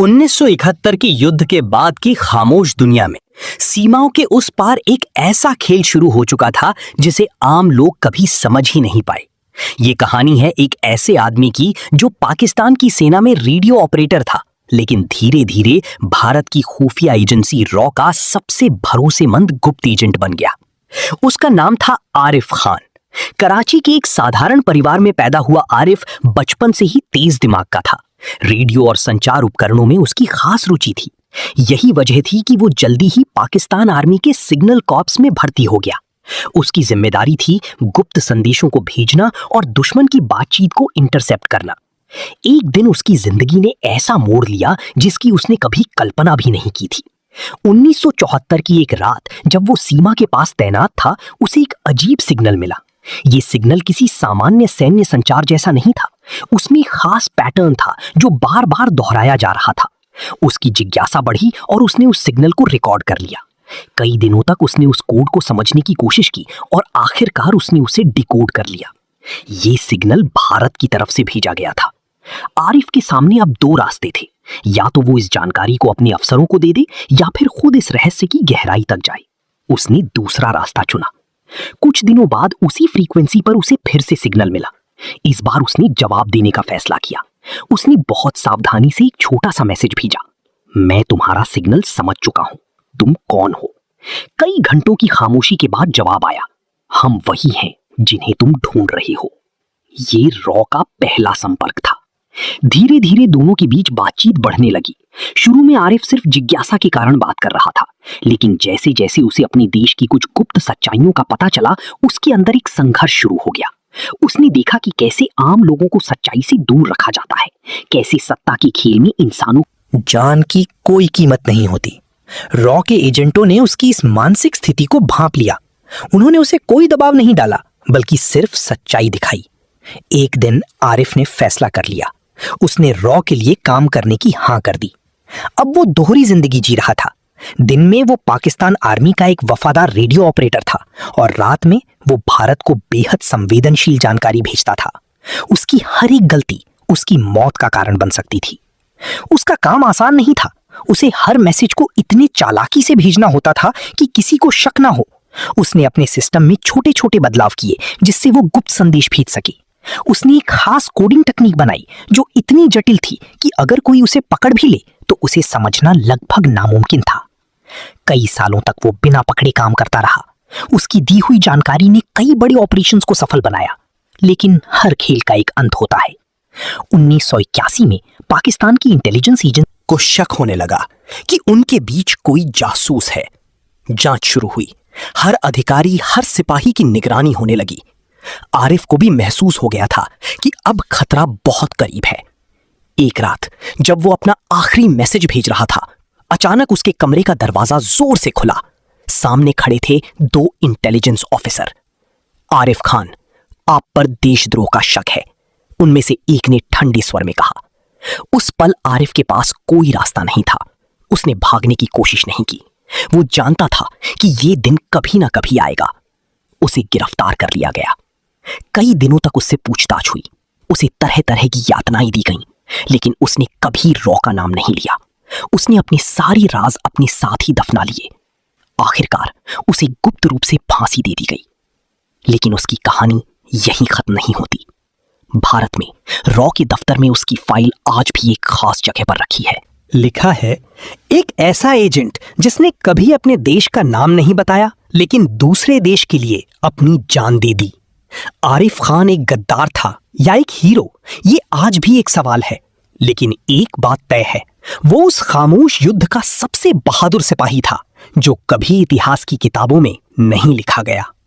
1971 के युद्ध के बाद की खामोश दुनिया में सीमाओं के उस पार एक ऐसा खेल शुरू हो चुका था जिसे आम लोग कभी समझ ही नहीं पाए। ये कहानी है एक ऐसे आदमी की जो पाकिस्तान की सेना में रेडियो ऑपरेटर था, लेकिन धीरे धीरे भारत की खुफिया एजेंसी रॉ का सबसे भरोसेमंद गुप्त एजेंट बन गया। उसका नाम था आरिफ खान। कराची के एक साधारण परिवार में पैदा हुआ आरिफ बचपन से ही तेज दिमाग का था। रेडियो और संचार उपकरणों में उसकी खास रुचि थी। यही वजह थी कि वो जल्दी ही पाकिस्तान आर्मी के सिग्नल कॉर्प्स में भर्ती हो गया। उसकी जिम्मेदारी थी गुप्त संदेशों को भेजना और दुश्मन की बातचीत को इंटरसेप्ट करना। एक दिन उसकी जिंदगी ने ऐसा मोड़ लिया जिसकी उसने कभी कल्पना भी नहीं की थी। 1974 की एक रात जब वो सीमा के पास तैनात था, उसे एक अजीब सिग्नल मिला। ये सिग्नल किसी सामान्य सैन्य संचार जैसा नहीं था। उसमें एक खास पैटर्न था जो बार बार दोहराया जा रहा था। उसकी जिज्ञासा बढ़ी और उसने उस सिग्नल को रिकॉर्ड कर लिया। कई दिनों तक उसने उस कोड को समझने की कोशिश की और आखिरकार उसने उसे डिकोड कर लिया। ये सिग्नल भारत की तरफ से भेजा गया था। आरिफ के सामने अब दो रास्ते थे, या तो वो इस जानकारी को अपने अफसरों को दे दे या फिर खुद इस रहस्य की गहराई तक जाए। उसने दूसरा रास्ता चुना। कुछ दिनों बाद उसी फ्रीक्वेंसी पर उसे फिर से सिग्नल मिला। इस बार उसने जवाब देने का फैसला किया। उसने बहुत सावधानी से एक छोटा सा मैसेज भेजा, मैं तुम्हारा सिग्नल समझ चुका हूं, तुम कौन हो। कई घंटों की खामोशी के बाद जवाब आया, हम वही हैं जिन्हें तुम ढूंढ रहे हो। ये रॉ का पहला संपर्क था। धीरे धीरे दोनों के बीच बातचीत बढ़ने लगी। शुरू में आरिफ सिर्फ जिज्ञासा के कारण बात कर रहा था, लेकिन जैसे जैसे उसे अपने देश की कुछ गुप्त सच्चाइयों का पता चला, उसके अंदर एक संघर्ष शुरू हो गया। उसने देखा कि कैसे आम लोगों को सच्चाई से दूर रखा जाता है, कैसे सत्ता के खेल में इंसानों जान की कोई कीमत नहीं होती। रॉ के एजेंटों ने उसकी इस मानसिक स्थिति को भांप लिया। उन्होंने उसे कोई दबाव नहीं डाला, बल्कि सिर्फ सच्चाई दिखाई। एक दिन आरिफ ने फैसला कर लिया। उसने रॉ के लिए काम करने की हां कर दी। अब वो दोहरी जिंदगी जी रहा था। दिन में वो पाकिस्तान आर्मी का एक वफादार रेडियो ऑपरेटर था और रात में वो भारत को बेहद संवेदनशील जानकारी भेजता था। उसकी हर एक गलती उसकी मौत का कारण बन सकती थी। उसका काम आसान नहीं था। उसे हर मैसेज को इतने चालाकी से भेजना होता था कि किसी को शक ना हो। उसने अपने सिस्टम में छोटे छोटे बदलाव किए जिससे वो गुप्त संदेश भेज सके। उसने एक खास कोडिंग तकनीक बनाई जो इतनी जटिल थी कि अगर कोई उसे पकड़ भी ले तो उसे समझना लगभग नामुमकिन था। कई सालों तक वो बिना पकड़े काम करता रहा। उसकी दी हुई जानकारी ने कई बड़े ऑपरेशंस को सफल बनाया, लेकिन हर खेल का एक अंत होता है। 1981 में पाकिस्तान की इंटेलिजेंस एजेंसी को शक होने लगा कि उनके बीच कोई जासूस है। जांच शुरू हुई। हर अधिकारी, हर सिपाही की निगरानी होने लगी। आरिफ को भी महसूस हो गया था कि अब खतरा बहुत करीब है। एक रात जब वो अपना आखिरी मैसेज भेज रहा था, अचानक उसके कमरे का दरवाजा जोर से खुला। सामने खड़े थे दो इंटेलिजेंस ऑफिसर। आरिफ खान, आप पर देशद्रोह का शक है, उनमें से एक ने ठंडे स्वर में कहा। उस पल आरिफ के पास कोई रास्ता नहीं था। उसने भागने की कोशिश नहीं की। वो जानता था कि ये दिन कभी ना कभी आएगा। उसे गिरफ्तार कर लिया गया। कई दिनों तक उससे पूछताछ हुई। उसे तरह तरह की यातनाएं दी गईं, लेकिन उसने कभी रॉ का नाम नहीं लिया। उसने अपने सारे राज अपने साथ ही दफना लिए। आखिरकार उसे गुप्त रूप से फांसी दे दी गई। लेकिन उसकी कहानी यहीं खत्म नहीं होती। भारत में रॉ के दफ्तर में उसकी फाइल आज भी एक खास जगह पर रखी है। लिखा है, एक ऐसा एजेंट जिसने कभी अपने देश का नाम नहीं बताया, लेकिन दूसरे देश के लिए अपनी जान दे दी। आरिफ खान एक गद्दार था या एक हीरो, ये आज भी एक सवाल है। लेकिन एक बात तय है, वो उस खामोश युद्ध का सबसे बहादुर सिपाही था जो कभी इतिहास की किताबों में नहीं लिखा गया।